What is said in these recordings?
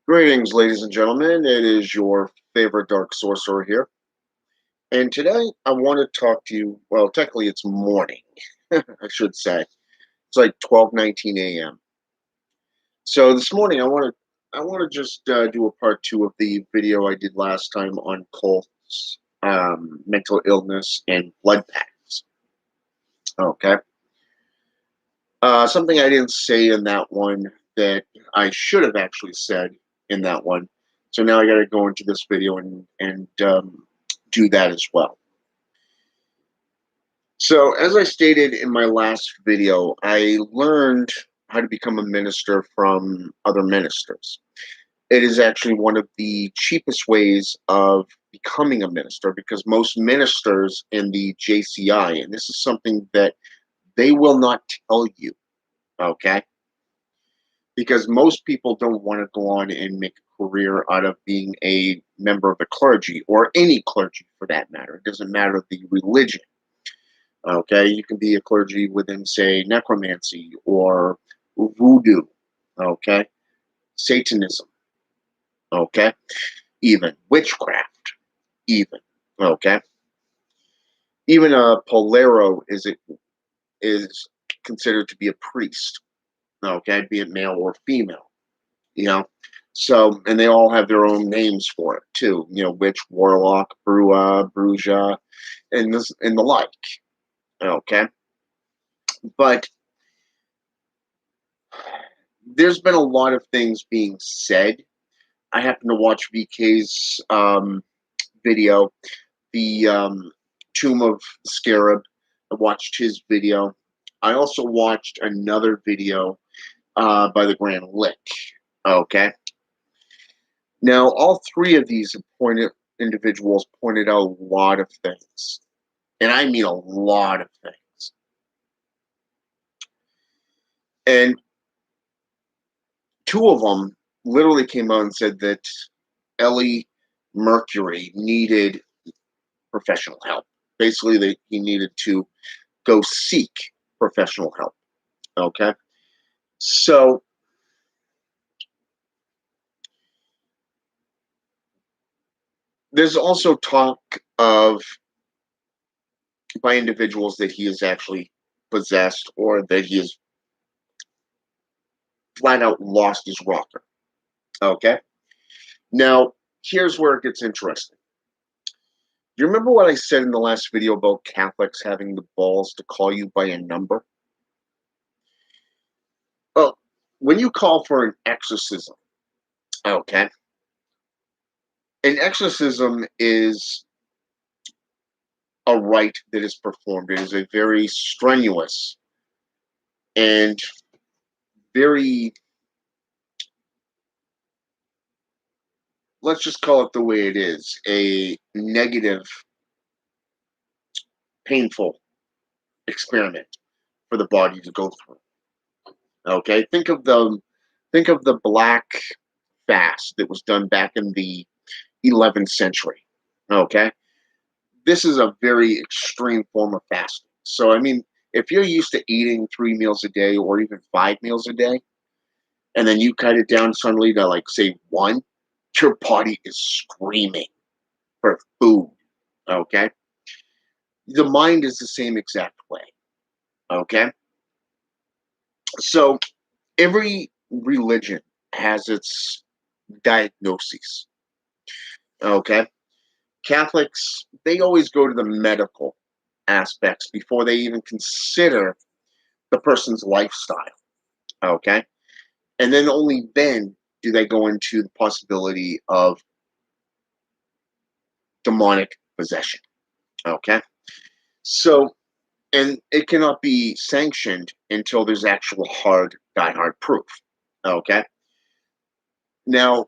Greetings, ladies and gentlemen. It is your favorite Dark Sorcerer here. And today I want to talk to you. Well, technically it's morning, I should say. It's like 12:19 a.m. So this morning I want to just do a part two of the video I did last time on cults, mental illness, and blood pacts. Okay. Something I didn't say in that one that I should have actually said in that one. So now I got to go into this video and do that as well. So as I stated in my last video, I learned how to become a minister from other ministers. It is actually one of the cheapest ways of becoming a minister because most ministers in the JCI, and this is something that they will not tell you, okay? Because most people don't want to go on and make a career out of being a member of the clergy or any clergy for that matter. It doesn't matter the religion. Okay, you can be a clergy within, say, necromancy or voodoo. Okay, Satanism. Okay, even witchcraft. Even okay, even a polero is considered to be a priest. Okay, be it male or female. You know, so and they all have their own names for it too. You know, witch, warlock, brua, bruja, and the like. Okay, but there's been a lot of things being said. I happened to watch VK's video, the Tomb of Scarab. I watched his video. I also watched another video by the Grand Lick. Okay. Now, all three of these individuals pointed out a lot of things, and I mean a lot of things. And two of them literally came out and said that Ellie Mercury needed professional help. Basically, he needed to go seek professional help. Okay. So there's also talk of by individuals that he is actually possessed or that he has flat out lost his rocker. Okay. Now, here's where it gets interesting. You remember what I said in the last video about Catholics having the balls to call you by a number? Well, when you call for an exorcism, okay, an exorcism is a rite that is performed. It is a very strenuous and very, let's just call it the way it is, a negative, painful experiment for the body to go through. Okay, think of the Black Fast that was done back in the 11th century. Okay, this is a very extreme form of fasting. So, I mean, if you're used to eating 3 meals a day or even 5 meals a day, and then you cut it down suddenly to like say one, your body is screaming for food. Okay, the mind is the same exact way. Okay, so every religion has its diagnoses. Okay, Catholics, they always go to the medical aspects before they even consider the person's lifestyle. Okay, and then only then do they go into the possibility of demonic possession. Okay, so and it cannot be sanctioned until there's actual hard, die-hard proof. Okay, now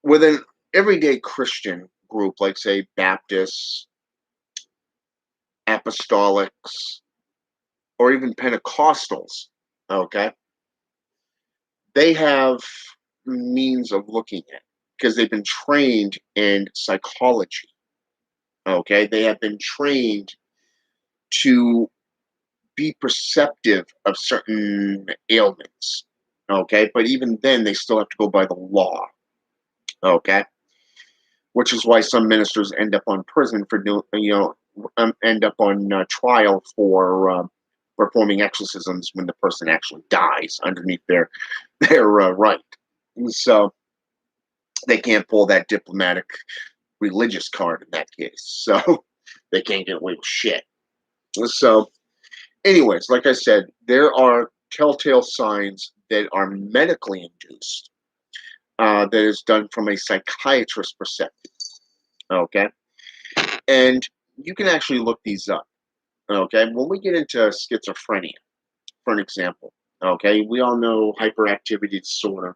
with an everyday Christian group, like say Baptists, Apostolics, or even Pentecostals, okay, they have means of looking at it because they've been trained in psychology. Okay, they have been trained to be perceptive of certain ailments. Okay, but even then, they still have to go by the law. Okay, which is why some ministers end up on prison for end up on trial for performing exorcisms when the person actually dies underneath their right. So they can't pull that diplomatic religious card in that case. So they can't get away with shit. So, anyways, like I said, there are telltale signs that are medically induced, that is done from a psychiatrist perspective. Okay. And you can actually look these up. Okay. When we get into schizophrenia, for an example, okay, we all know hyperactivity disorder,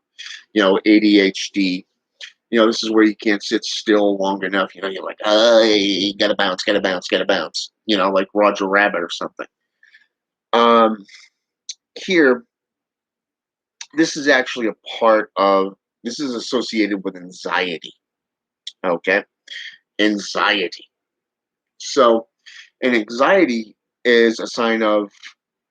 ADHD. This is where you can't sit still long enough. You're like, you gotta bounce, gotta bounce, gotta bounce. Like Roger Rabbit or something. Um, Here, this is actually a part of. This is associated with anxiety. Okay, anxiety. So, and anxiety is a sign of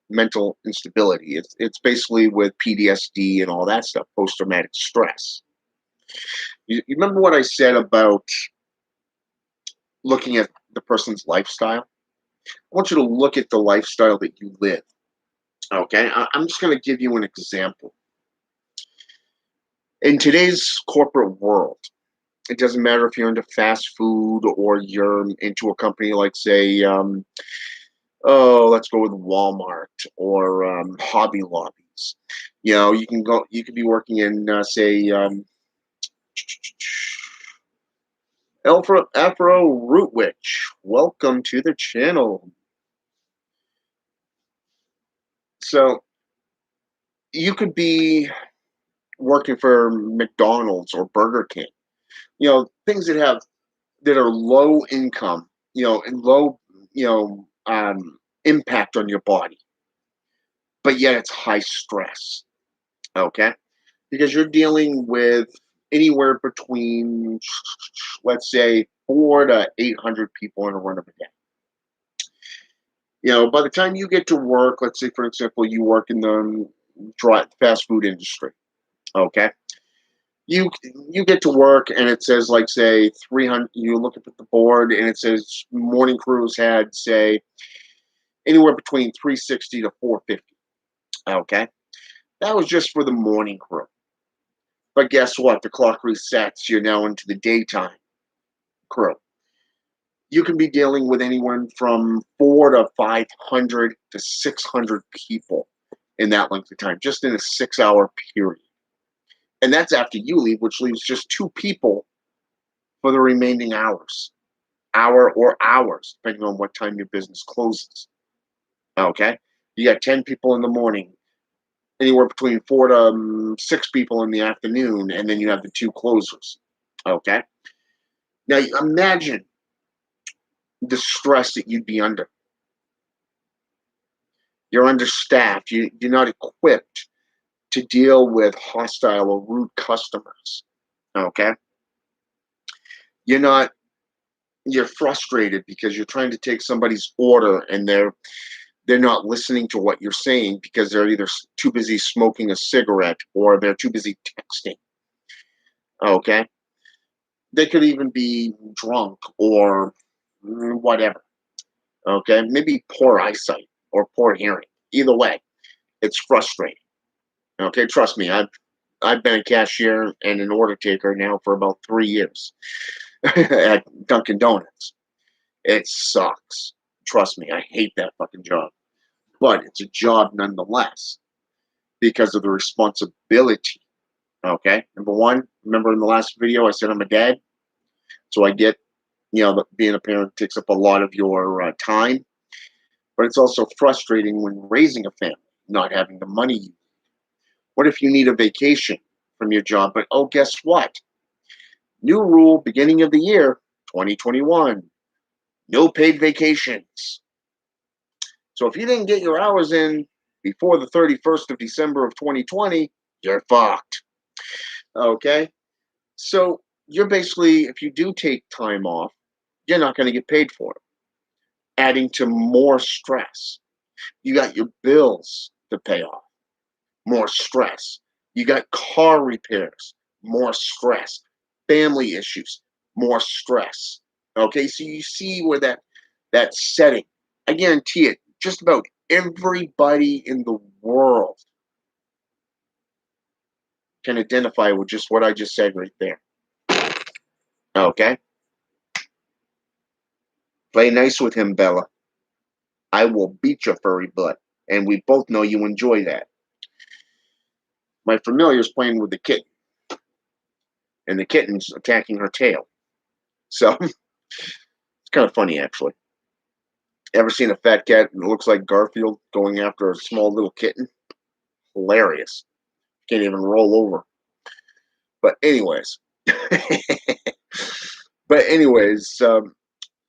mental instability. It's basically with PTSD and all that stuff, post traumatic stress. You remember what I said about looking at the person's lifestyle? I want you to look at the lifestyle that you live. Okay, I'm just going to give you an example. In today's corporate world, it doesn't matter if you're into fast food or you're into a company like, say, let's go with Walmart or Hobby Lobbies. You could be working in, say, Afro Root Witch. Welcome to the channel. So you could be working for McDonald's or Burger King. Things that are low income, and low, impact on your body, but yet it's high stress. Okay, because you're dealing with anywhere between, let's say, 400 to 800 people in a run of a day. By the time you get to work, let's say, for example, you work in the fast food industry. Okay, you get to work and it says, like, say, 300. You look up at the board and it says morning crews had, say, anywhere between 360 to 450. Okay, that was just for the morning crew. But guess what? The clock resets. You're now into the daytime crew. You can be dealing with anyone from 400 to 500 to 600 people in that length of time, just in a 6 hour period. And that's after you leave, which leaves just two people for the remaining hour or hours, depending on what time your business closes. Okay. You got 10 people in the morning, anywhere between 4 to 6 people in the afternoon, and then you have the two closers. Okay. Now imagine the stress that you'd be under. You're understaffed. You're not equipped to deal with hostile or rude customers. Okay. You're not, you're frustrated because you're trying to take somebody's order and they're not listening to what you're saying because they're either too busy smoking a cigarette or they're too busy texting. Okay. They could even be drunk or whatever. Okay. Maybe poor eyesight or poor hearing. Either way, it's frustrating. Okay. Trust me, I've been a cashier and an order taker now for about 3 years at Dunkin' Donuts. It sucks. Trust me, I hate that fucking job. But it's a job nonetheless because of the responsibility. Okay. Number one, remember in the last video I said I'm a dad? So I get, being a parent takes up a lot of your time, but it's also frustrating when raising a family, not having the money. What if you need a vacation from your job? But oh, guess what? New rule beginning of the year, 2021, no paid vacations. So if you didn't get your hours in before the 31st of December of 2020, you're fucked. Okay? So you're basically, if you do take time off, you're not going to get paid for it, adding to more stress. You got your bills to pay off, more stress. You got car repairs, more stress. Family issues, more stress. Okay, so you see where that setting. I guarantee it. Just about everybody in the world can identify with just what I just said right there. Okay, play nice with him, Bella. I will beat your furry butt, and we both know you enjoy that. My familiar's playing with the kitten, and the kitten's attacking her tail. So it's kind of funny, actually. Ever seen a fat cat that looks like Garfield going after a small little kitten? Hilarious. Can't even roll over. But anyways,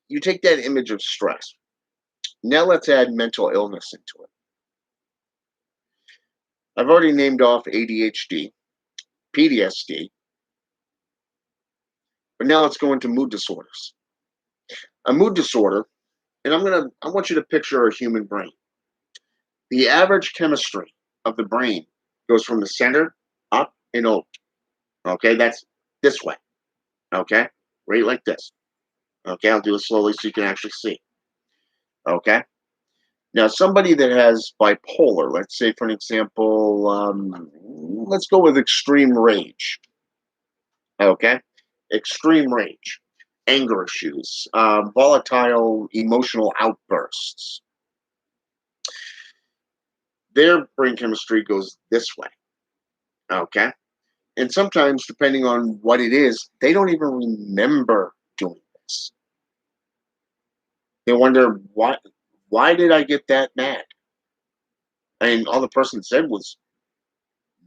you take that image of stress. Now let's add mental illness into it. I've already named off ADHD, PTSD, but now let's go into mood disorders. A mood disorder, and I want you to picture a human brain. The average chemistry of the brain goes from the center up and over. Okay, that's this way. Okay, right like this. Okay, I'll do it slowly so you can actually see. Okay, now somebody that has bipolar, let's say for an example, let's go with extreme rage. Okay, extreme rage, anger issues, volatile emotional outbursts. Their brain chemistry goes this way. Okay, and sometimes, depending on what it is, they don't even remember doing this. They wonder why did I get that mad? And all the person said was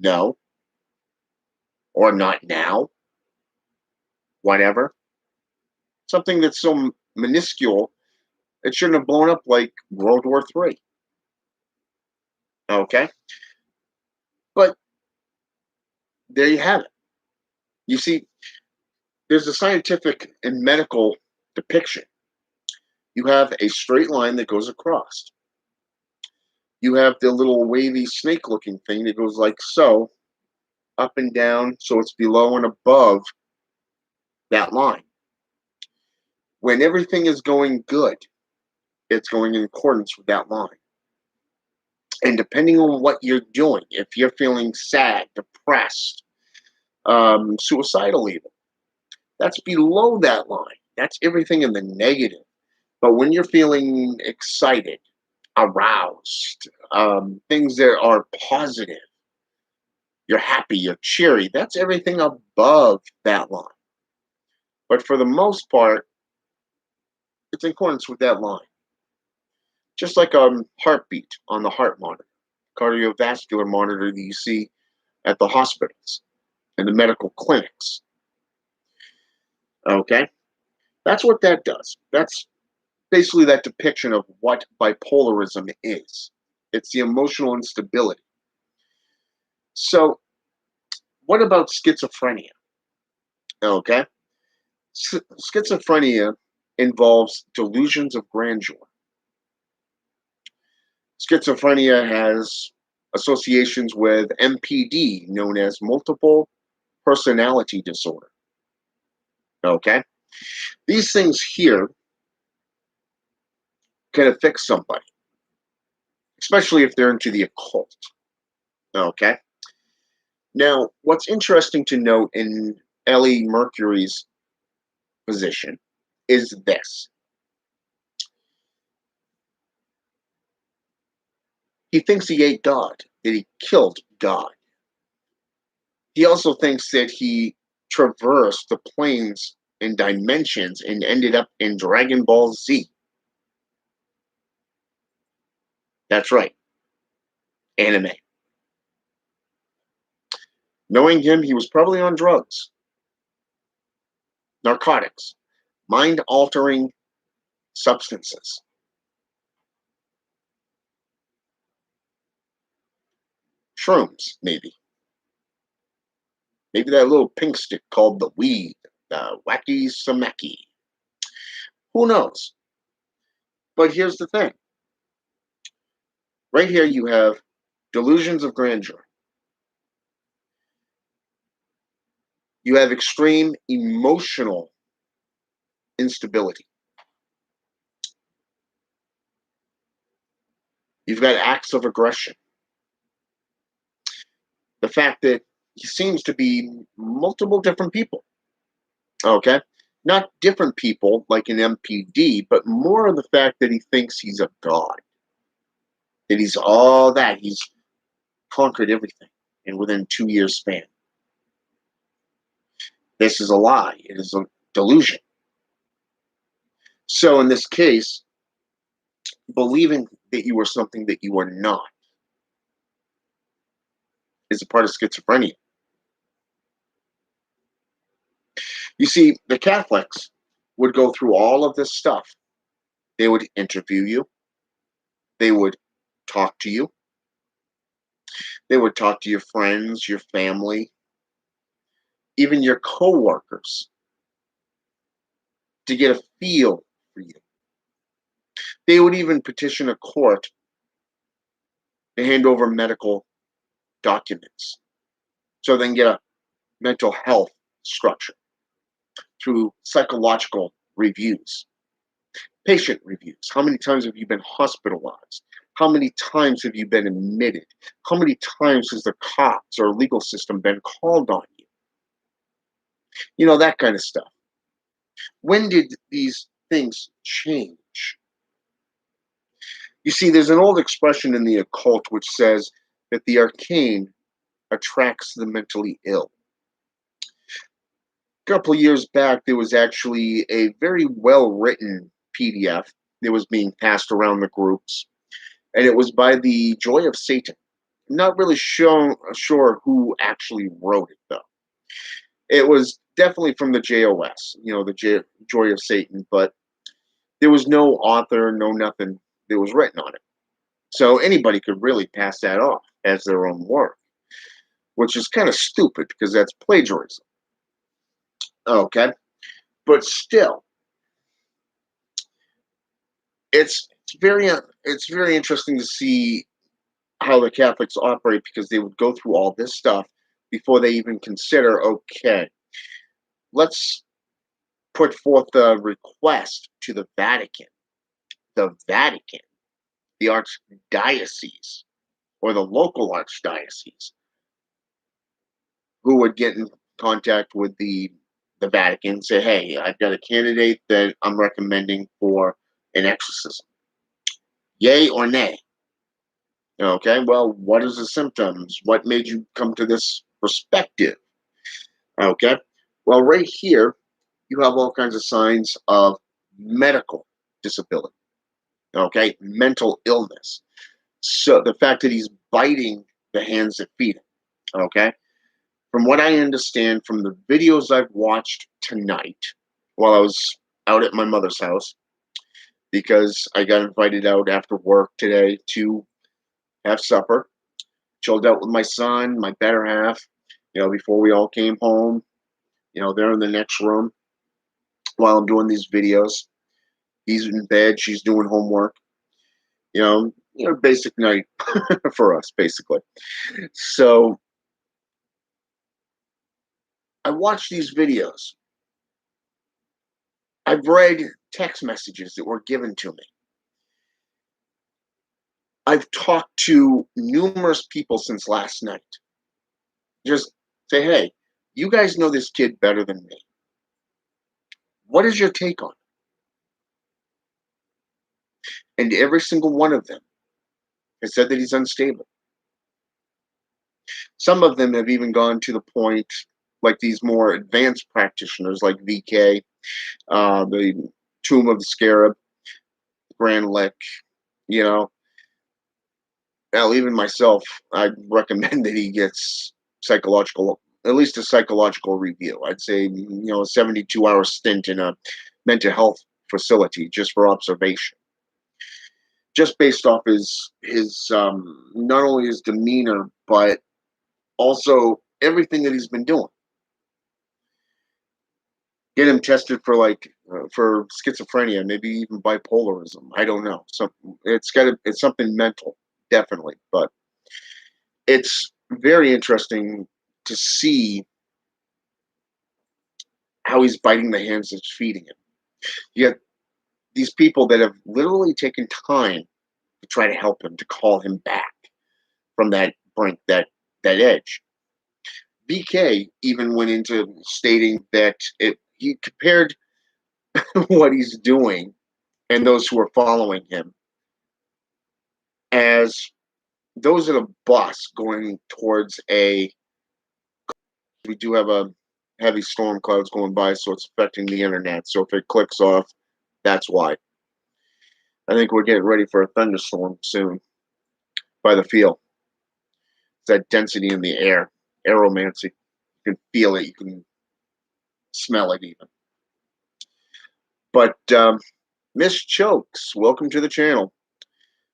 no, or not now, whatever. Something that's so minuscule, it shouldn't have blown up like World War III. Okay, but there you have it. You see, there's a scientific and medical depiction. You have a straight line that goes across. You have the little wavy snake looking thing that goes like so, up and down, so it's below and above that line. When everything is going good, it's going in accordance with that line. And depending on what you're doing, if you're feeling sad, depressed, suicidal, even, that's below that line. That's everything in the negative. But when you're feeling excited, aroused, things that are positive, you're happy, you're cheery, that's everything above that line. But for the most part, it's in accordance with that line. Just like a heartbeat on the heart monitor, cardiovascular monitor that you see at the hospitals and the medical clinics. Okay? That's what that does. That's basically that depiction of what bipolarism is. It's the emotional instability. So, what about schizophrenia? Okay? Schizophrenia involves delusions of grandeur. Schizophrenia has associations with MPD, known as multiple personality disorder. Okay? These things here can affect somebody, especially if they're into the occult. Okay? Now, what's interesting to note in Ellie Mercury's position is this. He thinks he ate God, that he killed God. He also thinks that he traversed the planes and dimensions and ended up in Dragon Ball Z. That's right, anime. Knowing him, he was probably on drugs, narcotics, mind altering substances. Shrooms, maybe. Maybe that little pink stick called the weed, the wacky samaki. Who knows? But here's the thing. Right here you have delusions of grandeur. You have extreme emotional instability. You've got acts of aggression. The fact that he seems to be multiple different people. Okay? Not different people like an MPD, but more of the fact that he thinks he's a god. That he's all that. He's conquered everything and within 2 years span. This is a lie. It is a delusion. So in this case, believing that you are something that you are not is a part of schizophrenia. You see, the Catholics would go through all of this stuff. They would interview you. They would talk to you. They would talk to your friends, your family, even your coworkers to get a feel for you. They would even petition a court to hand over medical documents so they can get a mental health structure through psychological reviews, patient reviews. How many times have you been hospitalized? How many times have you been admitted? How many times has the cops or legal system been called on you? You know, that kind of stuff. When did these things change? You see, there's an old expression in the occult which says that the arcane attracts the mentally ill. A couple of years back, there was actually a very well written PDF that was being passed around the groups, and it was by the Joy of Satan. I'm not really sure who actually wrote it, though. It was definitely from the JOS, the Joy of Satan, but there was no author, no nothing that was written on it. So anybody could really pass that off as their own work, which is kind of stupid because that's plagiarism. Okay, but still, it's very interesting to see how the Catholics operate because they would go through all this stuff before they even consider, okay, let's put forth a request to the Vatican. The Vatican, the archdiocese, or the local archdiocese, who would get in contact with the Vatican and say, hey, I've got a candidate that I'm recommending for an exorcism. Yay or nay? Okay, well, what is the symptoms? What made you come to this perspective? Okay, well, right here, you have all kinds of signs of medical disability. Okay, mental illness. So the fact that he's biting the hands that feed him. Okay, from what I understand from the videos I've watched tonight while I was out at my mother's house, because I got invited out after work today to have supper, chilled out with my son, my better half, before we all came home. They're in the next room while I'm doing these videos. He's in bed, she's doing homework. Basic night for us, basically. So I watched these videos. I've read text messages that were given to me. I've talked to numerous people since last night. Just say, hey, you guys know this kid better than me. What is your take on it? And every single one of them has said that he's unstable. Some of them have even gone to the point, like these more advanced practitioners like VK, the Tomb of the Scarab, Grand Lick, you know. Now, even myself, I'd recommend that he gets at least a psychological review. I'd say, a 72-hour stint in a mental health facility just for observation. Just based off his not only his demeanor, but also everything that he's been doing. Get him tested for for schizophrenia, maybe even bipolarism. I don't know. It's something mental, definitely. But it's very interesting to see how he's biting the hands that's feeding him. You got these people that have literally taken time to try to help him, to call him back from that brink, that edge. BK even went into stating that he compared what he's doing and those who are following him as those at a bus going towards a. We do have a heavy storm clouds going by, so it's affecting the internet. So if it clicks off, that's why. I think we're getting ready for a thunderstorm soon by the feel. It's that density in the air, aeromancy. You can feel it, you can smell it even. But Miss Chokes, welcome to the channel.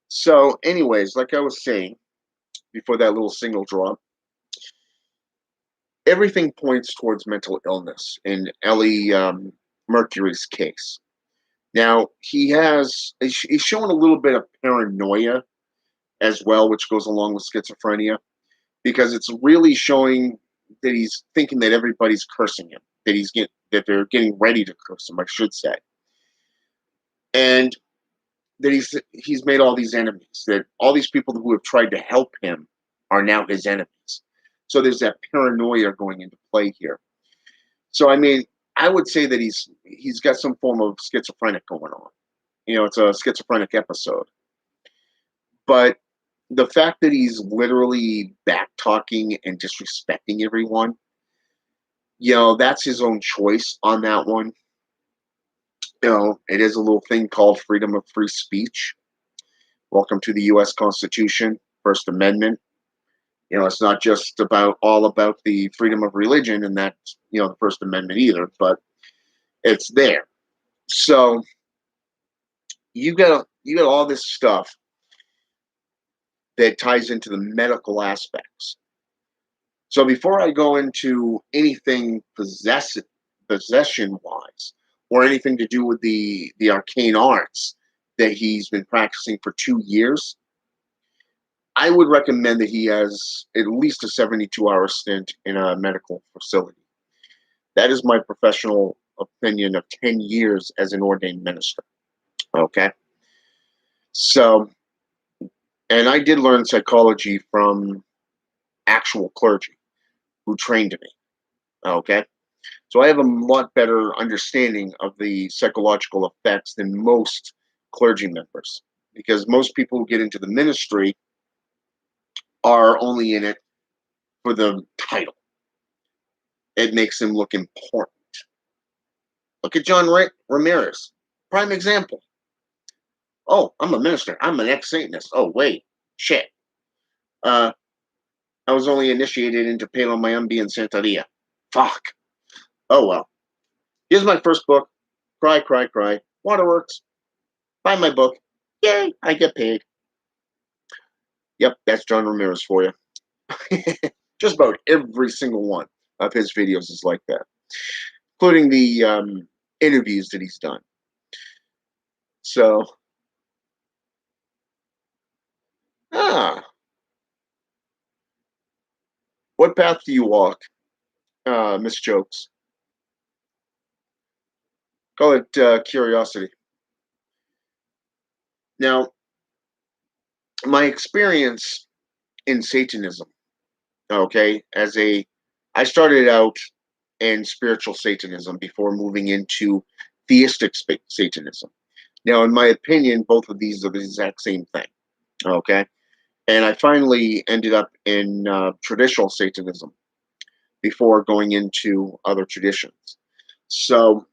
So, anyways, like I was saying before that little signal drop, everything points towards mental illness in Ellie Mercury's case. Now, he's showing a little bit of paranoia as well, which goes along with schizophrenia, because it's really showing that he's thinking that everybody's cursing him, that they're getting ready to curse him, I should say, and that he's made all these enemies, that all these people who have tried to help him are now his enemies. So there's that paranoia going into play here. So I mean, I would say that he's got some form of schizophrenic going on. You know, it's a schizophrenic episode. But the fact that he's literally back talking and disrespecting everyone, you know, that's his own choice on that one. You know, it is a little thing called freedom of free speech. Welcome to the U.S. Constitution, First Amendment. You know, it's not just all about the freedom of religion, and that's, you know, the First Amendment either, but it's there. So you got all this stuff that ties into the medical aspects. So before I go into anything possession wise, or anything to do with the arcane arts that he's been practicing for 2 years, I would recommend that he has at least a 72-hour stint in a medical facility. That is my professional opinion of 10 years as an ordained minister. Okay. So, and I did learn psychology from actual clergy who trained me. Okay. So I have a lot better understanding of the psychological effects than most clergy members, because most people who get into the ministry are only in it for the title. It makes them look important. Look at John Ramirez, prime example. Oh, I'm a minister. I'm an ex-Satanist. Oh, wait, shit. I was only initiated into Palo Mayombe and Santeria. Fuck. Oh, well. Here's my first book. Cry, cry, cry. Waterworks. Buy my book. Yay, I get paid. Yep, that's John Ramirez for you. Just about every single one of his videos is like that, including the interviews that he's done. So, what path do you walk, Miss Jokes? Call it curiosity. Now, my experience in Satanism, okay, I started out in spiritual Satanism before moving into theistic Satanism. Now, in my opinion, both of these are the exact same thing, okay? And I finally ended up in traditional Satanism before going into other traditions. So,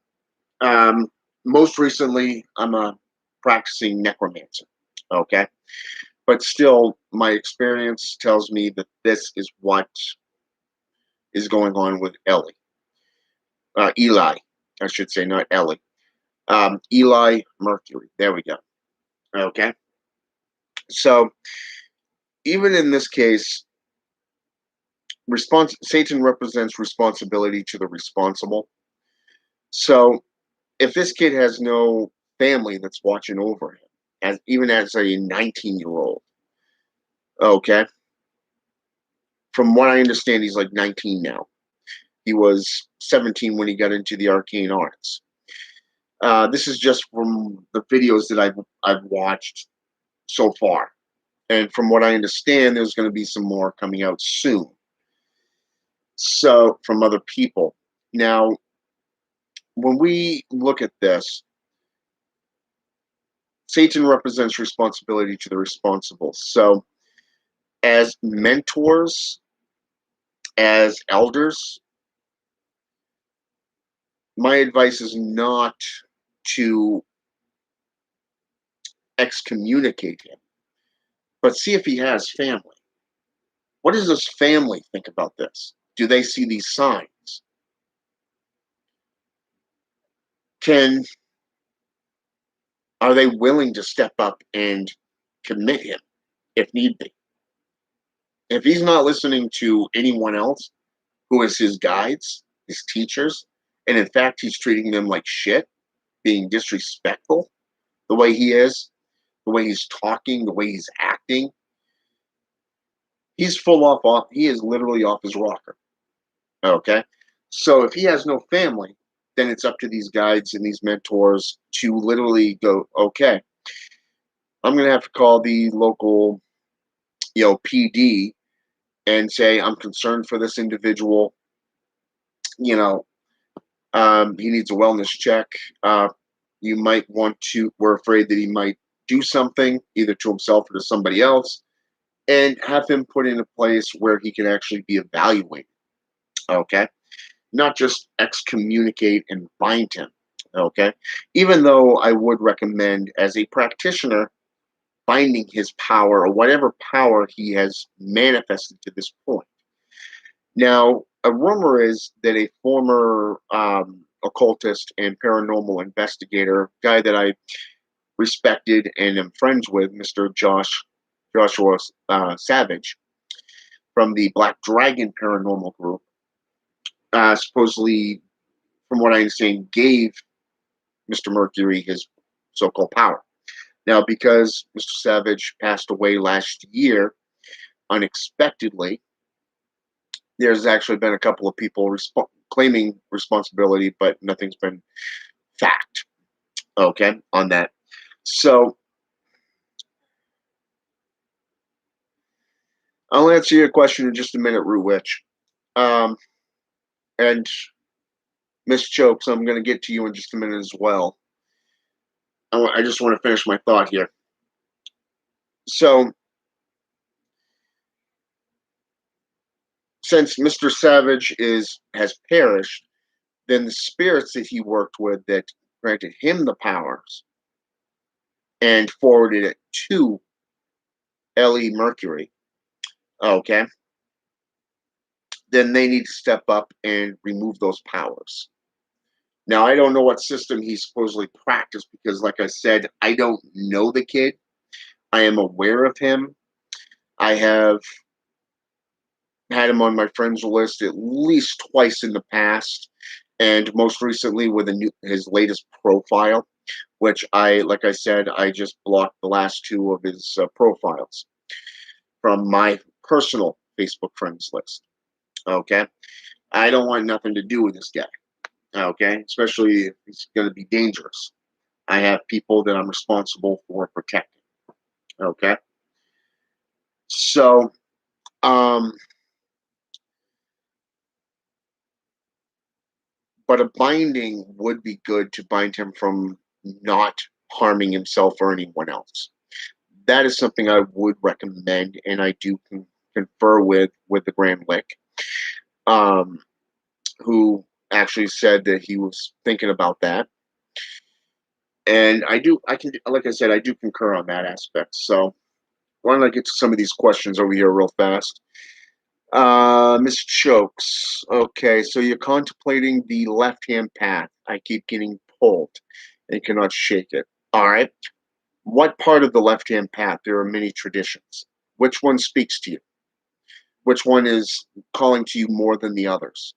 most recently, I'm a practicing necromancer, okay? But still, my experience tells me that this is what is going on with Eli, I should say, not Ellie. Eli Mercury. There we go. Okay. So even in this case, Satan represents responsibility to the responsible. So if this kid has no family that's watching over him, even as a 19-year-old, okay. From what I understand, he's like 19 now. He was 17 when he got into the arcane arts. This is just from the videos that I've watched so far, and from what I understand, there's going to be some more coming out soon. So from other people. Now, when we look at this, Satan represents responsibility to the responsible. So, as mentors, as elders, my advice is not to excommunicate him, but see if he has family. What does his family think about this? Do they see these signs? Can Are they willing to step up and commit him if need be? If he's not listening to anyone else who is his guides, his teachers, and in fact he's treating them like shit, being disrespectful the way he is, the way he's talking, the way he's acting, he's he is literally off his rocker. Okay? So if he has no family, then it's up to these guides and these mentors to literally go, okay, I'm gonna have to call the local, PD and say I'm concerned for this individual. You know, he needs a wellness check. You might want to. We're afraid that he might do something either to himself or to somebody else, and have him put in a place where he can actually be evaluated. Okay, not just excommunicate and bind him. Okay, even though I would recommend as a practitioner binding his power or whatever power he has manifested to this point. Now, a rumor is that a former occultist and paranormal investigator, guy that I respected and am friends with, Mr. Joshua Savage from the Black Dragon Paranormal Group, supposedly, from what I understand, gave Mr. Mercury his so-called power. Now, because Mr. Savage passed away last year unexpectedly, there's actually been a couple of people claiming responsibility, but nothing's been fact, okay, on that. So I'll answer your question in just a minute, Rue Witch. Um, and Miss Chokes, I'm going to get to you in just a minute as well. I just want to finish my thought here. So, since Mr. Savage has perished, then the spirits that he worked with that granted him the powers and forwarded it to Ellie Mercury, okay, then they need to step up and remove those powers. Now, I don't know what system he supposedly practiced because, like I said, I don't know the kid. I am aware of him. I have had him on my friends list at least twice in the past, and most recently with his latest profile, which like I said, I just blocked the last two of his profiles from my personal Facebook friends list. Okay, I don't want nothing to do with this guy. Okay, especially if he's going to be dangerous. I have people that I'm responsible for protecting. Okay, so um, but a binding would be good to bind him from not harming himself or anyone else. That is something I would recommend, and I do confer with the Grand Lick, um, who actually said that he was thinking about that. And I can, like I said, I do concur on that aspect. So why don't I get to some of these questions over here real fast? Miss Chokes. Okay, so you're contemplating the left-hand path. I keep getting pulled and cannot shake it. All right. What part of the left-hand path? There are many traditions. Which one speaks to you? Which one is calling to you more than the others?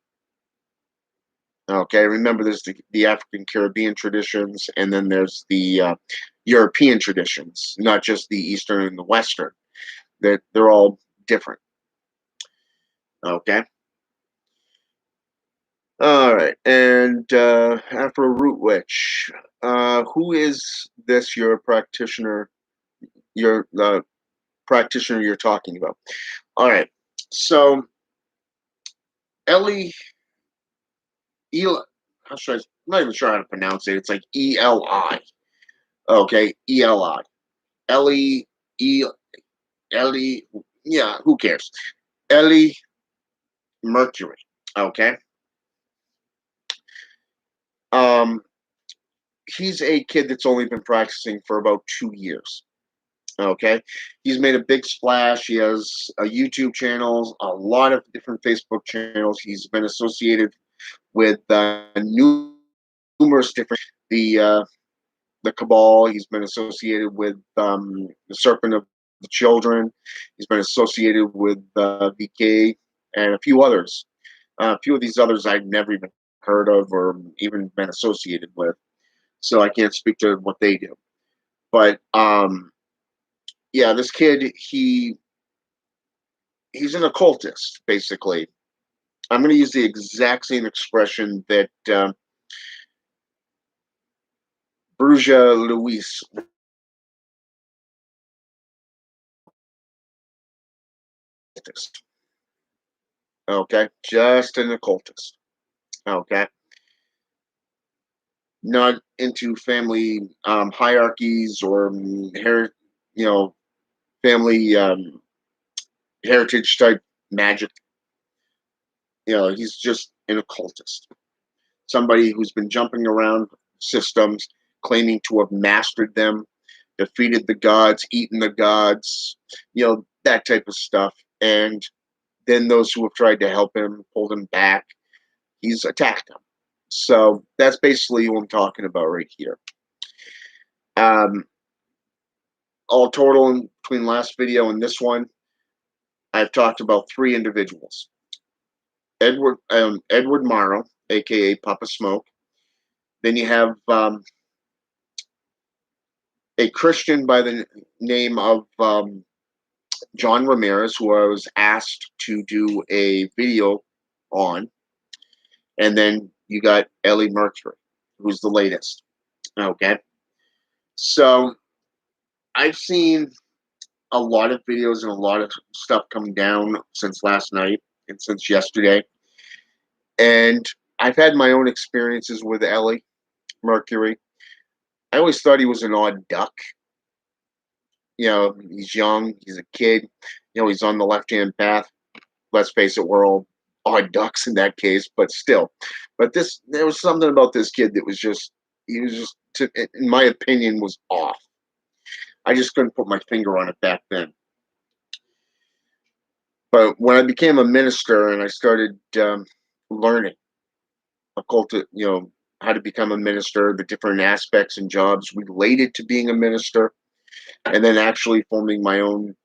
Okay, remember there's the African Caribbean traditions, and then there's the European traditions, not just the Eastern and the Western. They're all different. Okay. All right, and after a root witch, who is this? Your practitioner, your the practitioner you're talking about. All right, so Ellie, Eli, how should I? I'm not even sure how to pronounce it. It's like Eli. Okay, Eli. Ellie, E, Ellie. Yeah, who cares? Ellie Mercury. Okay. Um, he's a kid that's only been practicing for about 2 years. Okay, he's made a big splash. He has a YouTube channel, a lot of different Facebook channels. He's been associated with numerous different the Cabal. He's been associated with the Serpent of the Children. He's been associated with VK and a few others. A few of these others I'd never even heard of or even been associated with, so I can't speak to what they do. But yeah, this kid, he's an occultist, basically. I'm going to use the exact same expression that Bruja Luis. Okay, just an occultist. Okay, not into family hierarchies or you know, family heritage type magic. He's just an occultist, somebody who's been jumping around systems, claiming to have mastered them, defeated the gods, eaten the gods, that type of stuff. And then those who have tried to help him, pulled him back, he's attacked them. So that's basically what I'm talking about right here. Um, all total between last video and this one, I've talked about three individuals. Edward Morrow, aka Papa Smoke. Then you have a Christian by the name of John Ramirez, who I was asked to do a video on. And then you got Ellie Mercury, who's the latest. Okay. So I've seen a lot of videos and a lot of stuff come down since last night and since yesterday. And I've had my own experiences with Ellie Mercury. I always thought he was an odd duck. He's young, he's a kid, he's on the left hand path. Let's face it, we're all odd ducks in that case, but still. But there was something about this kid that was just, he was just, in my opinion, was off. I just couldn't put my finger on it back then. But when I became a minister and I started learning occult, how to become a minister, the different aspects and jobs related to being a minister, and then actually forming my own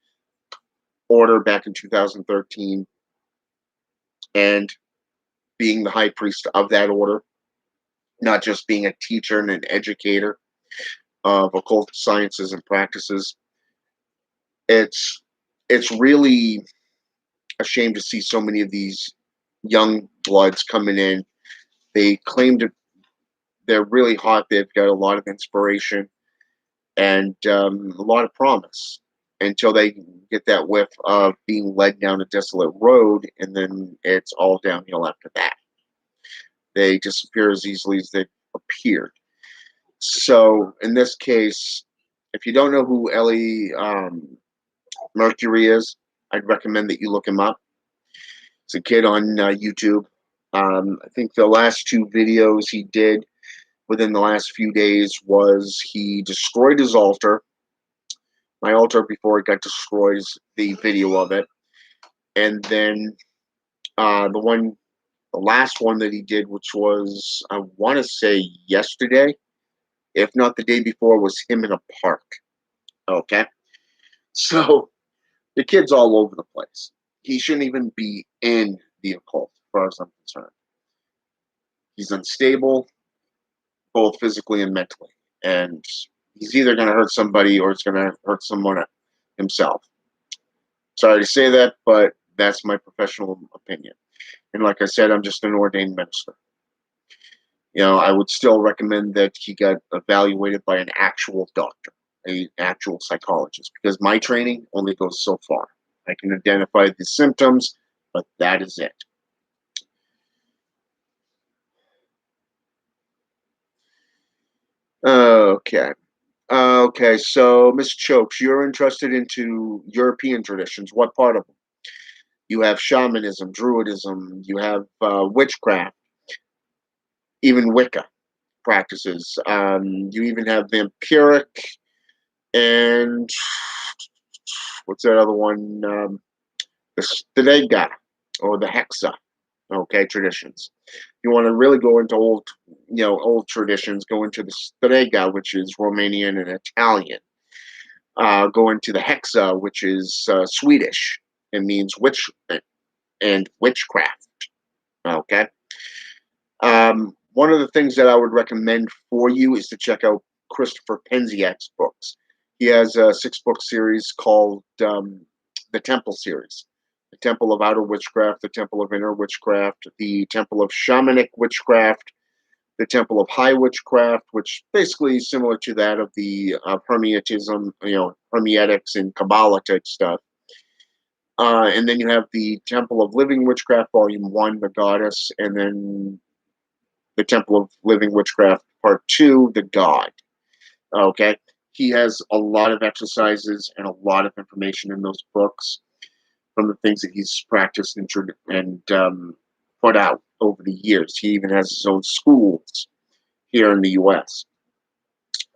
order back in 2013 and being the high priest of that order, not just being a teacher and an educator of occult sciences and practices. It's really a shame to see so many of these young bloods coming in. They claim to they're really hot. They've got a lot of inspiration and a lot of promise until they get that whiff of being led down a desolate road, and then it's all downhill after that. They disappear as easily as they appeared. So in this case, if you don't know who Ellie Mercury is, I'd recommend that you look him up. It's a kid on YouTube. I think the last two videos he did within the last few days was he destroyed his altar, my altar before it got destroyed, the video of it. And then the last one that he did, which was, I want to say yesterday, if not the day before, was him in a park. Okay. So the kid's all over the place. He shouldn't even be in the occult, as far as I'm concerned. He's unstable, both physically and mentally. And he's either going to hurt somebody or it's going to hurt someone himself. Sorry to say that, but that's my professional opinion. And like I said, I'm just an ordained minister. I would still recommend that he got evaluated by an actual doctor, an actual psychologist, because my training only goes so far. I can identify the symptoms, but that is it. Okay. Okay, so Miss Chokes, you're interested into European traditions. What part of them? You have shamanism, druidism, you have witchcraft, even Wicca practices. You even have vampiric and what's that other one? The Strega or the Hexa. Okay, traditions. You want to really go into old traditions. Go into the Strega, which is Romanian and Italian. Go into the Hexa, which is Swedish. It means witch and witchcraft. Okay. One of the things that I would recommend for you is to check out Christopher Penziak's books. He has a 6-book series called the Temple series. The Temple of Outer Witchcraft, the Temple of Inner Witchcraft, the Temple of Shamanic Witchcraft, the Temple of High Witchcraft, which basically is similar to that of the Hermiotism, Hermetics and Kabbalah type stuff. And then you have the Temple of Living Witchcraft, Volume 1, The Goddess, and then the Temple of Living Witchcraft, Part 2, The God. Okay. He has a lot of exercises and a lot of information in those books from the things that he's practiced and put out over the years. He even has his own schools here in the U.S.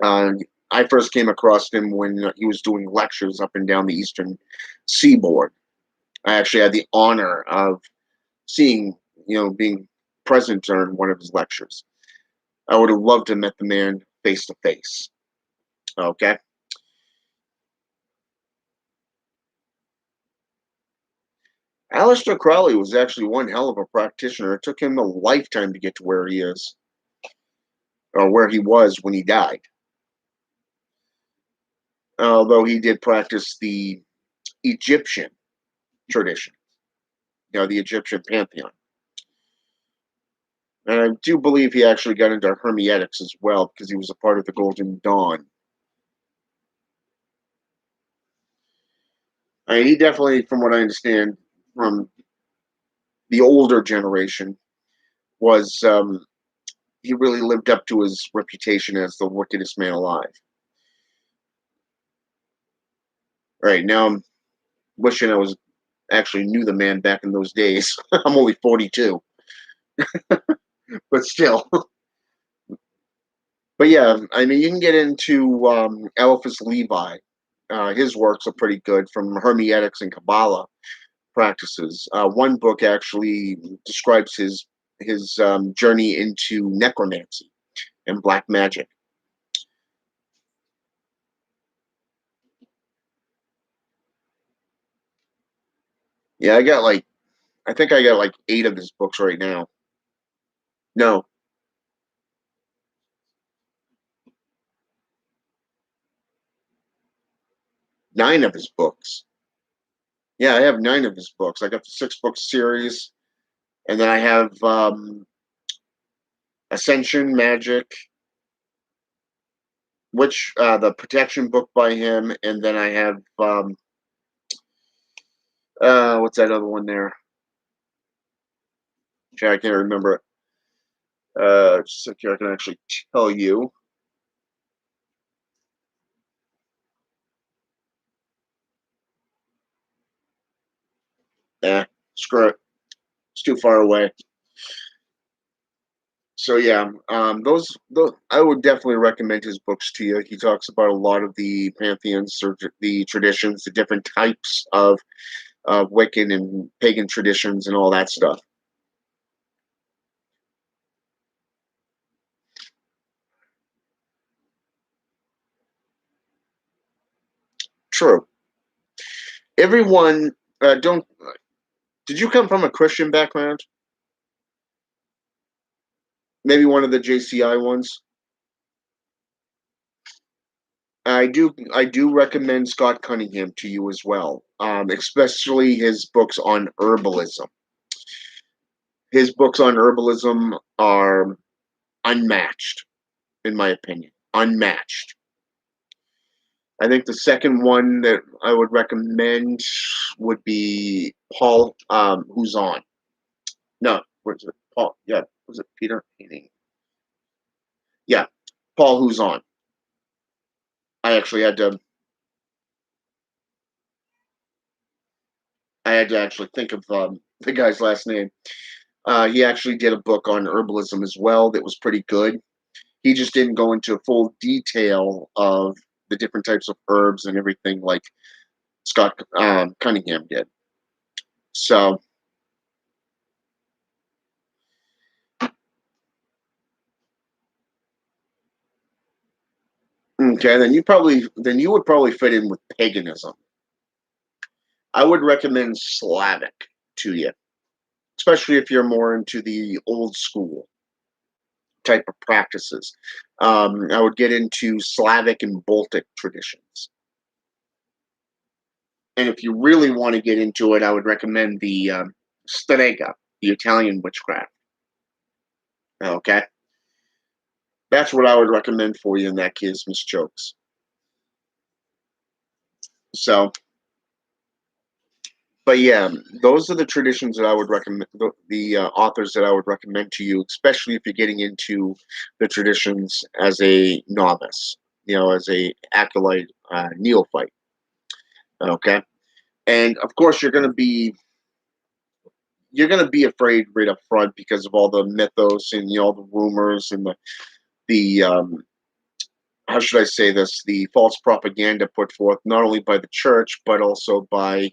Uh, I first came across him when he was doing lectures up and down the eastern seaboard. I actually had the honor of seeing, being present during one of his lectures. I would have loved to have met the man face to face. Okay. Aleister Crowley was actually one hell of a practitioner. It took him a lifetime to get to where he is, or where he was when he died. Although he did practice the Egyptian tradition, the Egyptian pantheon. And I do believe he actually got into Hermetics as well because he was a part of the Golden Dawn. I mean, he definitely, from what I understand, from the older generation, was he really lived up to his reputation as the wickedest man alive. Right now, I'm wishing I was actually knew the man back in those days. I'm only 42, but still. But yeah, I mean, you can get into Eliphas Levi. His works are pretty good from Hermetics and Kabbalah practices. One book actually describes his journey into necromancy and black magic. Yeah, I think I got like 8 of his books right now. No, 9 of his books. Yeah, I have 9 of his books. I got the 6-book series, and then I have Ascension Magic, which the Protection book by him, and then I have what's that other one there? I can't remember it. Just so here I can actually tell you. Screw it. It's too far away. So yeah, those I would definitely recommend his books to you. He talks about a lot of the pantheons or the traditions, the different types of Wiccan and pagan traditions and all that stuff. True. Everyone don't. Did you come from a Christian background? Maybe one of the JCI ones. I do recommend Scott Cunningham to you as well, especially his books on herbalism. His books on herbalism are unmatched, in my opinion. Unmatched. I think the second one that I would recommend would be Paul, who's on. No, where's it? Paul, yeah, was it Peter? Yeah, Paul, who's on. I actually had to. I had to actually think of the guy's last name. He actually did a book on herbalism as well that was pretty good. He just didn't go into full detail of the different types of herbs and everything like Scott Cunningham did. So, okay, then you would probably fit in with paganism. I would recommend Slavic to you, especially if you're more into the old school type of practices. I would get into Slavic and Baltic traditions. And if you really want to get into it, I would recommend the Strega, the Italian witchcraft. Okay, that's what I would recommend for you in that case, Miss Chokes. So, but yeah, those are the traditions that I would recommend. The authors that I would recommend to you, especially if you're getting into the traditions as a novice, as a acolyte neophyte. Okay, and of course you're gonna be afraid right up front because of all the mythos and all the rumors and the how should I say this, the false propaganda put forth not only by the church but also by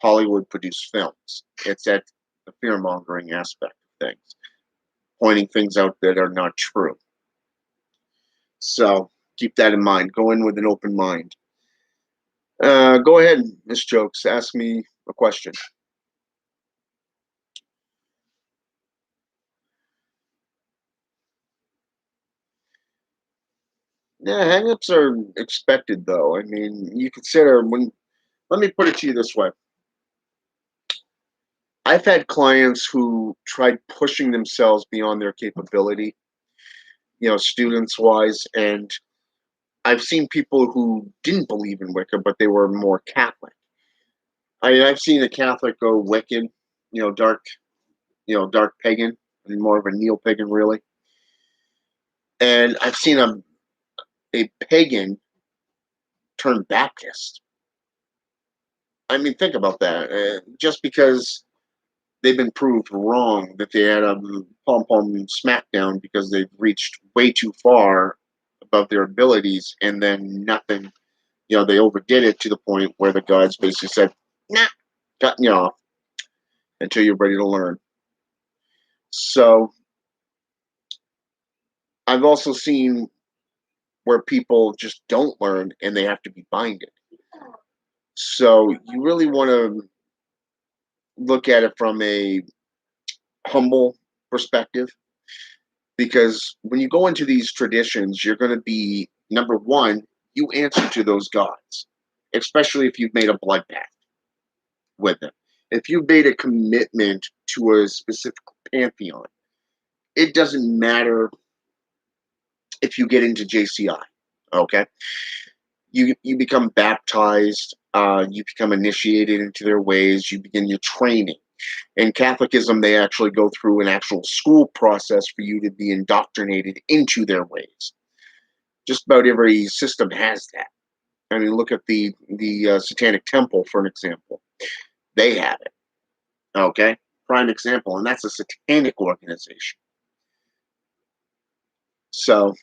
Hollywood produced films. It's that the fear mongering aspect of things, pointing things out that are not true. So keep that in mind. Go in with an open mind. Go ahead, Miss Jokes. Ask me a question. Yeah, hangups are expected, though. I mean, you consider when. Let me put it to you this way: I've had clients who tried pushing themselves beyond their capability, students wise, and I've seen people who didn't believe in Wicca, but they were more Catholic. I mean, I've seen a Catholic go Wiccan, dark, dark pagan, and more of a neo pagan, really. And I've seen a pagan turn Baptist. I mean, think about that. Just because they've been proved wrong that they had a pom pom smackdown because they've reached way too far above their abilities, and then nothing. They overdid it to the point where the gods basically said, "Nah, cutting you off until you're ready to learn." So I've also seen where people just don't learn and they have to be binded. So you really want to look at it from a humble perspective because when you go into these traditions, you're going to be number one, you answer to those gods, especially if you've made a blood pact with them. If you've made a commitment to a specific pantheon, it doesn't matter if you get into JCI. Okay, you become baptized, you become initiated into their ways, you begin your training. In Catholicism, they actually go through an actual school process for you to be indoctrinated into their ways. Just about every system has that. I mean, look at the Satanic Temple for an example. They have it. Okay, prime example, and that's a satanic organization. So,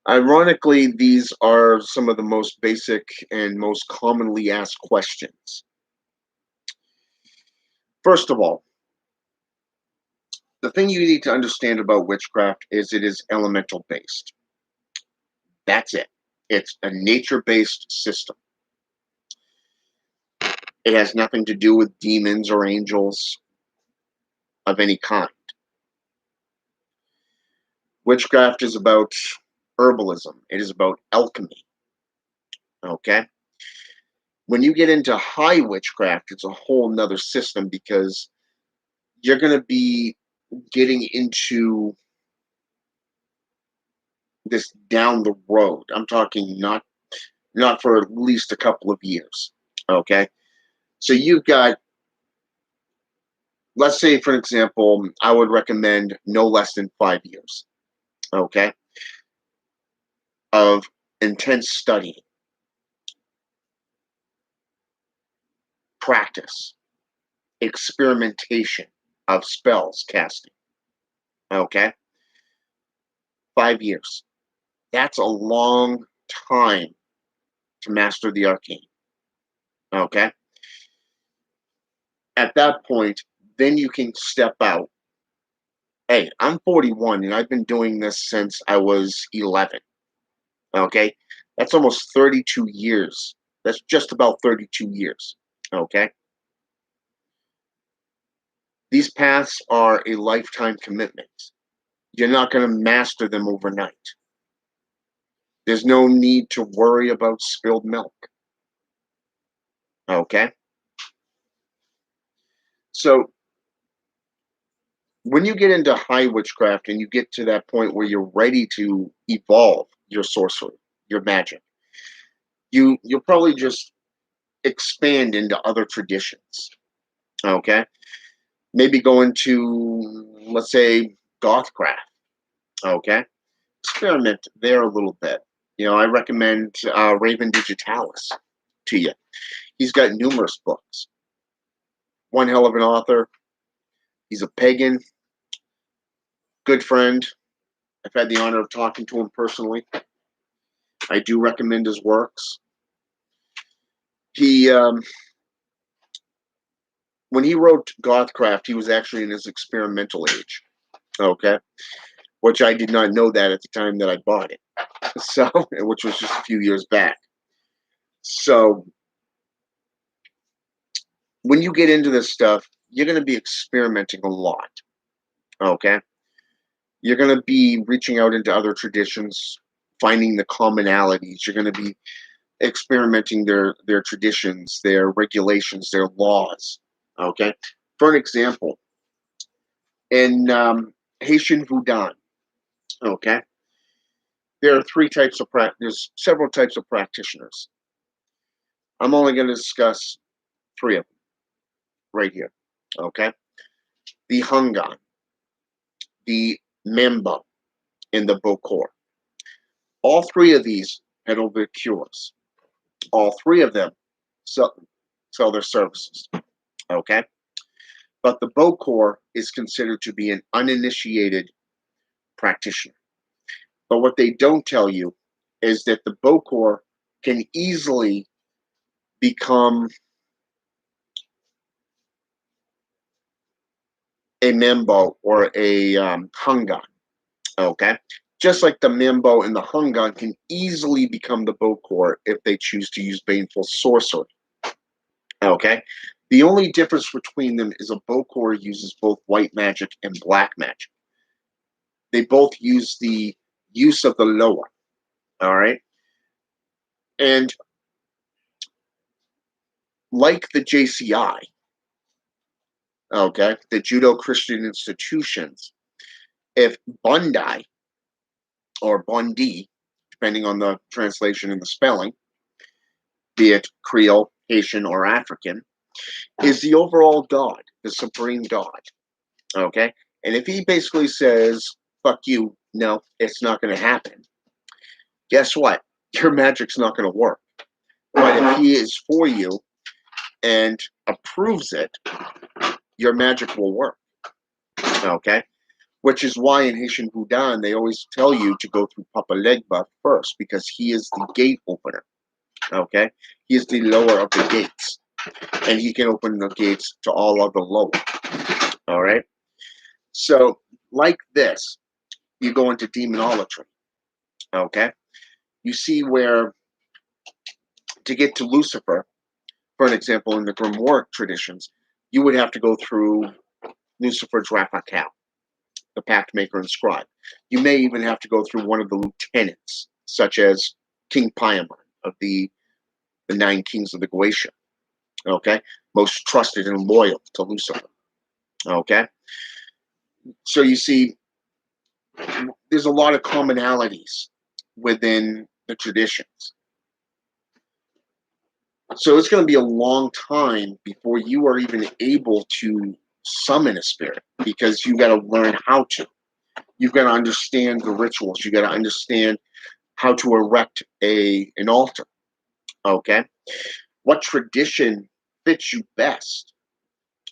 ironically, these are some of the most basic and most commonly asked questions. First of all, the thing you need to understand about witchcraft is it is elemental based. That's it. It's a nature based system. It has nothing to do with demons or angels of any kind. Witchcraft is about herbalism. It is about alchemy. Okay? When you get into high witchcraft, it's a whole nother system because you're going to be getting into this down the road. I'm talking not for at least a couple of years. Okay? So you've got, let's say, for example, I would recommend no less than 5 years, okay, of intense study, practice, experimentation of spells casting, okay? 5 years. That's a long time to master the arcane, okay? At that point, then you can step out. Hey, I'm 41 and I've been doing this since I was 11. Okay, that's almost 32 years. That's just about 32 years. Okay, these paths are a lifetime commitment. You're not going to master them overnight. There's no need to worry about spilled milk. Okay, so when you get into high witchcraft and you get to that point where you're ready to evolve your sorcery, your magic, you'll probably just expand into other traditions. Okay, maybe go into, let's say, gothcraft. Okay, experiment there a little bit. I recommend Raven Digitalis to you. He's got numerous books. One hell of an author. He's a pagan, good friend. I've had the honor of talking to him personally. I do recommend his works. He, when he wrote Gothcraft, he was actually in his experimental age. Okay, which I did not know that at the time that I bought it. So, which was just a few years back. So, when you get into this stuff, you're going to be experimenting a lot. Okay, you're going to be reaching out into other traditions, finding the commonalities. You're going to be experimenting their traditions, their regulations, their laws. Okay, for an example, in Haitian Voodoo, okay, there are there's several types of practitioners. I'm only going to discuss three of them right here. Okay, the Hungan, the Mambo, and the Bokor. All three of these peddle their cures. All three of them sell their services. Okay, but the Bokor is considered to be an uninitiated practitioner. But what they don't tell you is that the Bokor can easily become a Mambo or a Hungan. Okay, just like the Mambo and the Hungan can easily become the Bokor if they choose to use baneful sorcery. Okay, the only difference between them is a Bokor uses both white magic and black magic. They both use the use of the Loa. All right, and like the JCI, okay, the Judo Christian institutions, if Bundai or Bundi, depending on the translation and the spelling, be it Creole, Haitian, or African, is the overall God, the supreme God. Okay? And if he basically says, fuck you, no, it's not going to happen, guess what? Your magic's not going to work. But if he is for you and approves it, your magic will work. Okay? Which is why in Haitian Voodoo, they always tell you to go through Papa Legba first because he is the gate opener. Okay? He is the lower of the gates. And he can open the gates to all other lower. All right? So, like this, you go into demonolatry. Okay? You see where to get to Lucifer, for an example, in the Grimoire traditions, you would have to go through Lucifer's Raphael, the Pact Maker and Scribe. You may even have to go through one of the lieutenants, such as King Paimon of the Nine Kings of the Goetia. Okay, most trusted and loyal to Lucifer. Okay, so you see, there's a lot of commonalities within the traditions. So it's going to be a long time before you are even able to summon a spirit, because you got to learn how to. You've got to understand the rituals. You got to understand how to erect an altar. Okay, what tradition fits you best?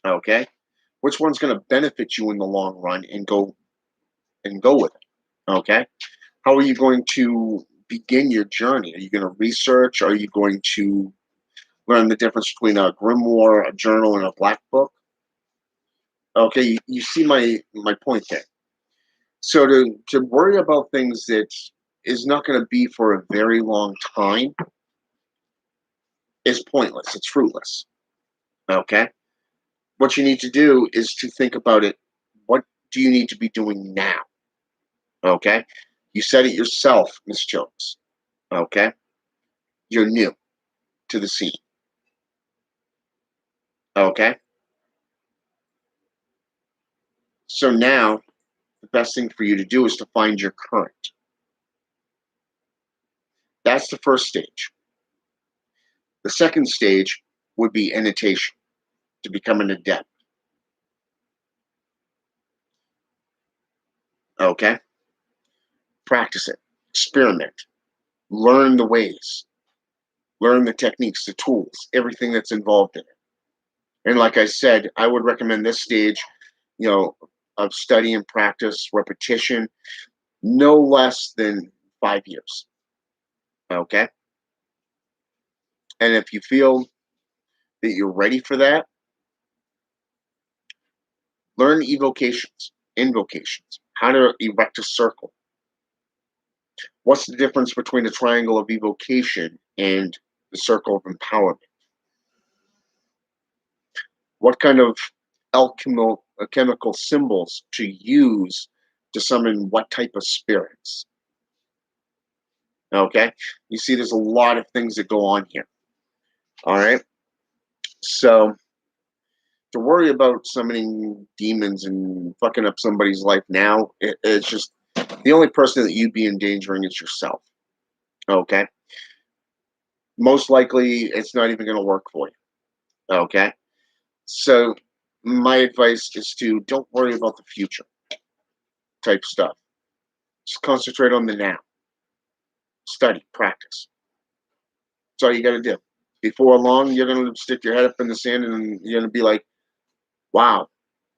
Okay, which one's going to benefit you in the long run, and go with it? Okay, how are you going to begin your journey? Are you going to research? Are you going to learn the difference between a grimoire, a journal, and a black book? Okay, you see my point there. So to worry about things that is not going to be for a very long time is pointless. It's fruitless. Okay, what you need to do is to think about it. What do you need to be doing now? Okay, you said it yourself, Miss Jones. Okay, you're new to the scene. Okay, so now the best thing for you to do is to find your current. That's the first stage. The second stage would be annotation, to become an adept. Okay, practice it, experiment, learn the ways, learn the techniques, the tools, everything that's involved in it. And like I said, I would recommend this stage, of study and practice, repetition, no less than 5 years. Okay. And if you feel that you're ready for that, learn evocations, invocations, how to erect a circle. What's the difference between a triangle of evocation and the circle of empowerment? What kind of alchemical symbols to use to summon what type of spirits? Okay, you see, there's a lot of things that go on here. All right, so to worry about summoning demons and fucking up somebody's life now, it's just the only person that you'd be endangering is yourself. Okay, most likely it's not even going to work for you. Okay, so my advice is to don't worry about the future type stuff. Just concentrate on the now. Study, practice. That's all you got to do. Before long, you're going to stick your head up in the sand and you're going to be like, wow,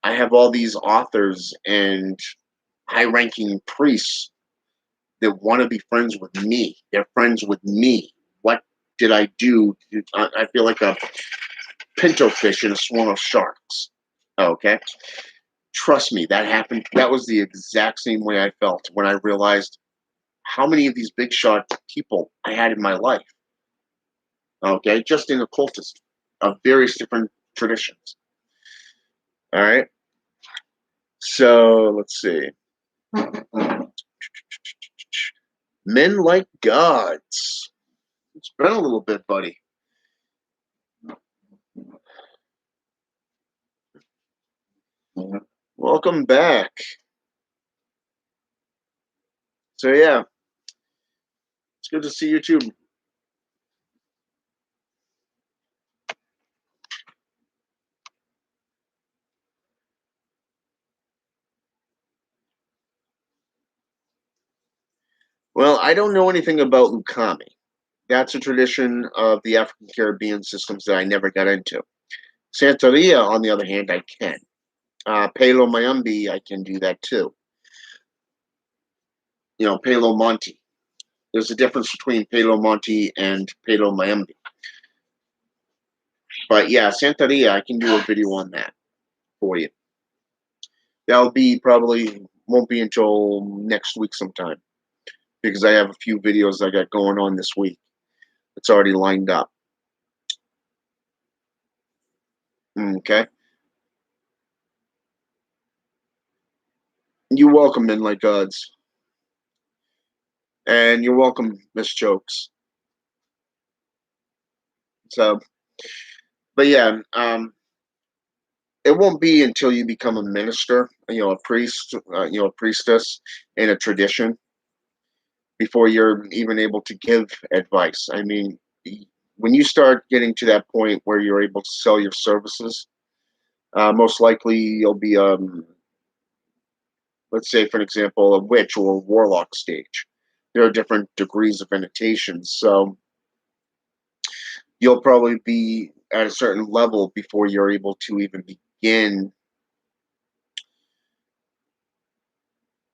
I have all these authors and high ranking priests that want to be friends with me. They're friends with me. What did I do? I feel like a pinto fish in a swarm of sharks. Okay. Trust me, that happened. That was the exact same way I felt when I realized how many of these big shot people I had in my life. Okay. Just in occultism of various different traditions. All right. So let's see. Men like gods. It's been a little bit, buddy. Welcome back. So yeah, it's good to see you too. Well, I don't know anything about Lukami. That's a tradition of the African Caribbean systems that I never got into. Santeria, on the other hand, I can. Palo Mayumbi, I can do that too. Palo Monte. There's a difference between Palo Monte and Palo Mayumbi. But yeah, Santeria, I can do a video on that for you. That'll be won't be until next week sometime, because I have a few videos I got going on this week. It's already lined up. Okay. You're welcome, Midnight Gods. And you're welcome, Miss Chokes. So, but yeah, it won't be until you become a minister, a priest, a priestess in a tradition before you're even able to give advice. I mean, when you start getting to that point where you're able to sell your services, most likely you'll be, let's say, for an example, a witch or a warlock stage. There are different degrees of initiations, so you'll probably be at a certain level before you're able to even begin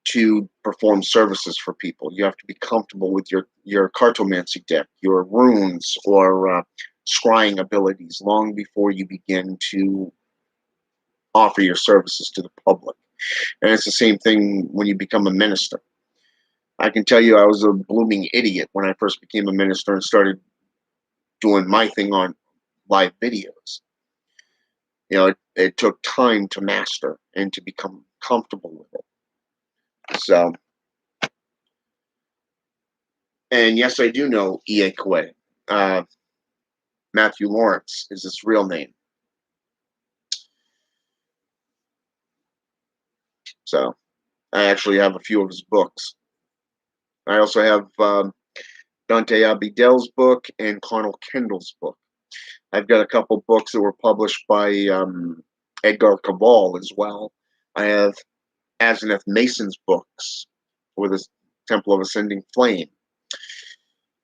to perform services for people. You have to be comfortable with your cartomancy deck, your runes, or scrying abilities long before you begin to offer your services to the public. And it's the same thing when you become a minister. I can tell you I was a blooming idiot when I first became a minister and started doing my thing on live videos. It took time to master and to become comfortable with it. So, and yes, I do know Iekwe. Uh, Matthew Lawrence is his real name. So I actually have a few of his books. I also have Dante Abidell's book and Connell Kendall's book. I've got a couple books that were published by Edgar Cabal as well. I have Asenath Mason's books for the Temple of Ascending Flame.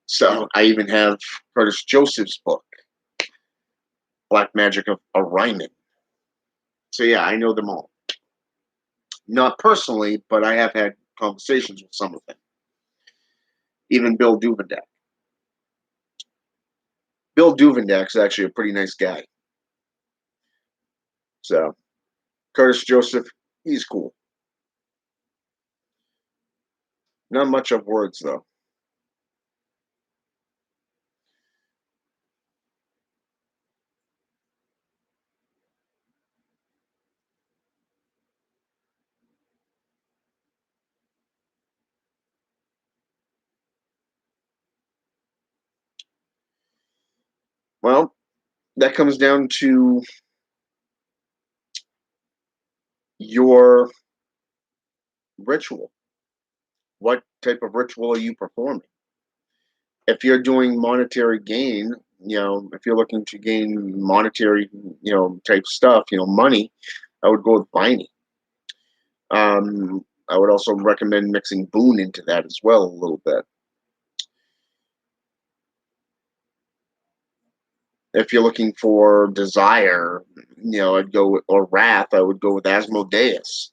So I even have Curtis Joseph's book, Black Magic of Orion. So yeah, I know them all. Not personally, but I have had conversations with some of them. Even Bill Duvendak. Bill Duvendak's actually a pretty nice guy. So Curtis Joseph, he's cool. Not much of words though. Well, that comes down to your ritual. What type of ritual are you performing? If you're doing monetary gain, if you're looking to gain monetary, type stuff, money, I would go with Viney. I would also recommend mixing Boon into that as well a little bit. If you're looking for desire, I'd go with, or wrath, I would go with Asmodeus.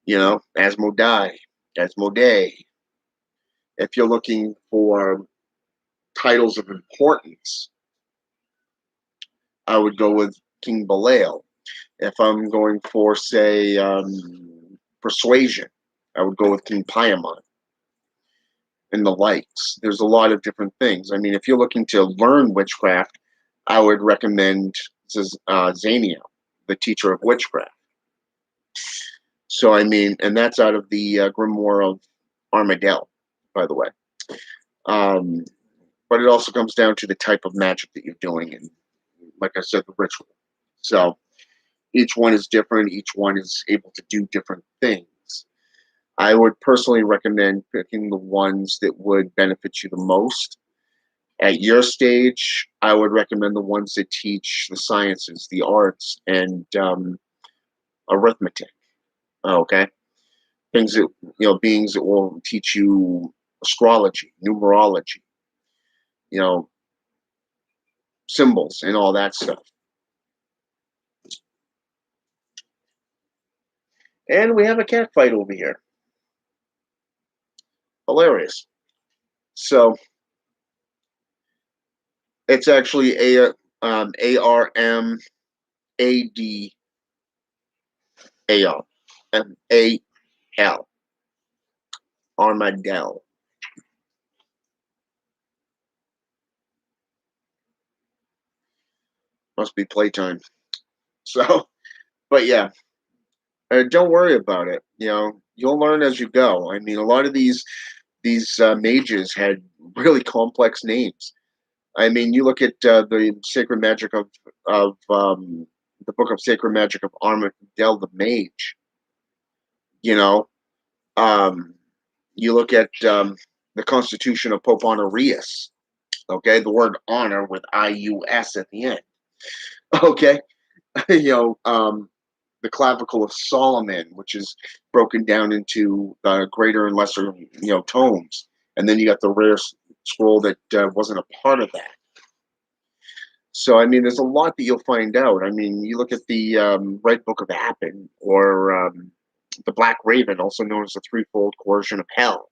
Asmodai, Asmodee. If you're looking for titles of importance, I would go with King Belial. If I'm going for, say, persuasion, I would go with King Paimon and the likes. There's a lot of different things. I mean, if you're looking to learn witchcraft, I would recommend Zaniel, the teacher of witchcraft. So, I mean, and that's out of the Grimoire of Armadale, by the way. Um, but it also comes down to the type of magic that you're doing, and like I said, the ritual. So each one is different. Each one is able to do different things. I would personally recommend picking the ones that would benefit you the most. At your stage, I would recommend the ones that teach the sciences, the arts, and arithmetic. Okay, things that beings that will teach you astrology, numerology, you know, symbols, and all that stuff. And we have a cat fight over here. Hilarious. So it's actually Armadale, Armadale. Must be playtime. So, but yeah, don't worry about it. You'll learn as you go. I mean, a lot of these mages had really complex names. I mean, you look at the sacred magic of the book of sacred magic of Armadale the Mage. You know, um, you look at the Constitution of Pope Honorius. Okay, the word honor with IUS at the end. Okay, you know, the clavicle of Solomon, which is broken down into greater and lesser, tomes, and then you got the rare scroll that wasn't a part of that. So, I mean, there's a lot that you'll find out. I mean, you look at the Red Book of Appin or the Black Raven, also known as the Threefold Coercion of Hell.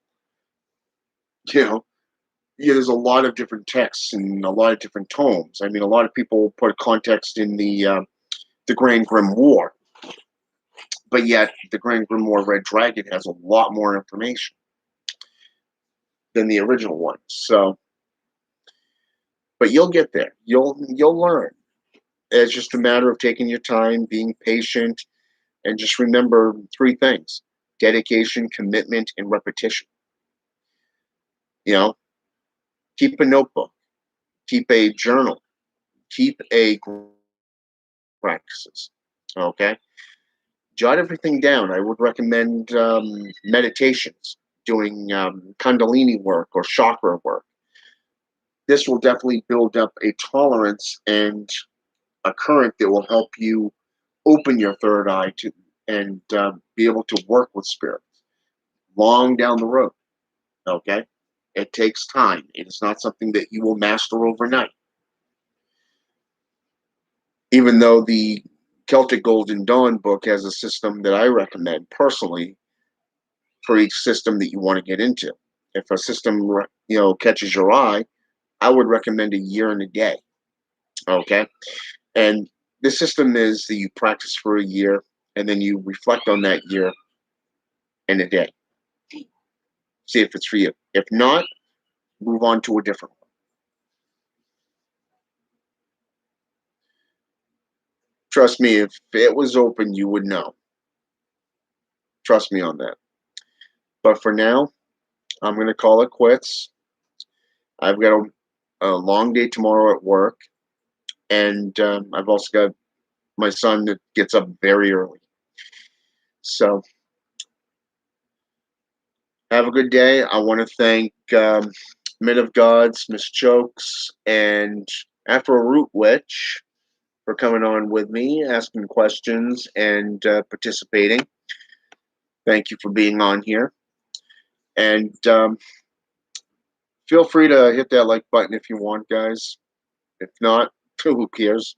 You know, yeah, there's a lot of different texts and a lot of different tomes. I mean, a lot of people put context in the Grand Grimoire, but yet the Grand Grimoire Red Dragon has a lot more information than the original one. So, but you'll get there. You'll learn. It's just a matter of taking your time, being patient, and just remember three things: dedication, commitment, and repetition. You know, keep a notebook, keep a journal, keep a practices. Okay, jot everything down. I would recommend meditations, doing Kundalini work or chakra work. This will definitely build up a tolerance and a current that will help you open your third eye to and be able to work with spirits long down the road. Okay, it takes time. It is not something that you will master overnight. Even though the Celtic Golden Dawn book has a system that I recommend personally for each system that you want to get into. If a system catches your eye, I would recommend a year and a day. Okay, and the system is that you practice for a year and then you reflect on that year in a day. See if it's for you. If not, move on to a different one. Trust me, if it was open, you would know. Trust me on that. But for now, I'm going to call it quits. I've got a long day tomorrow at work, and I've also got my son that gets up very early. So have a good day. I want to thank Men of Gods, Miss Chokes, and Afro Root Witch for coming on with me, asking questions, and participating. Thank you for being on here. And feel free to hit that like button if you want, guys. If not, who cares?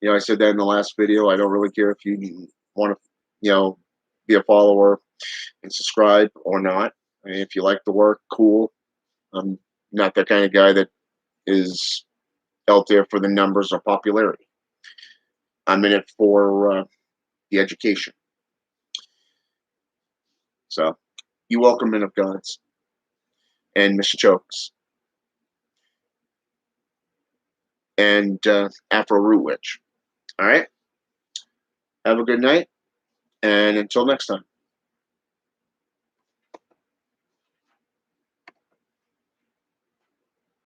I said that in the last video. I don't really care if you want to, be a follower and subscribe or not. I mean, if you like the work, cool. I'm not that kind of guy that is out there for the numbers or popularity. I'm in it for the education. So, you welcome, Men of Gods and Mr. Chokes and Afro Root Witch. All right. Have a good night, and until next time.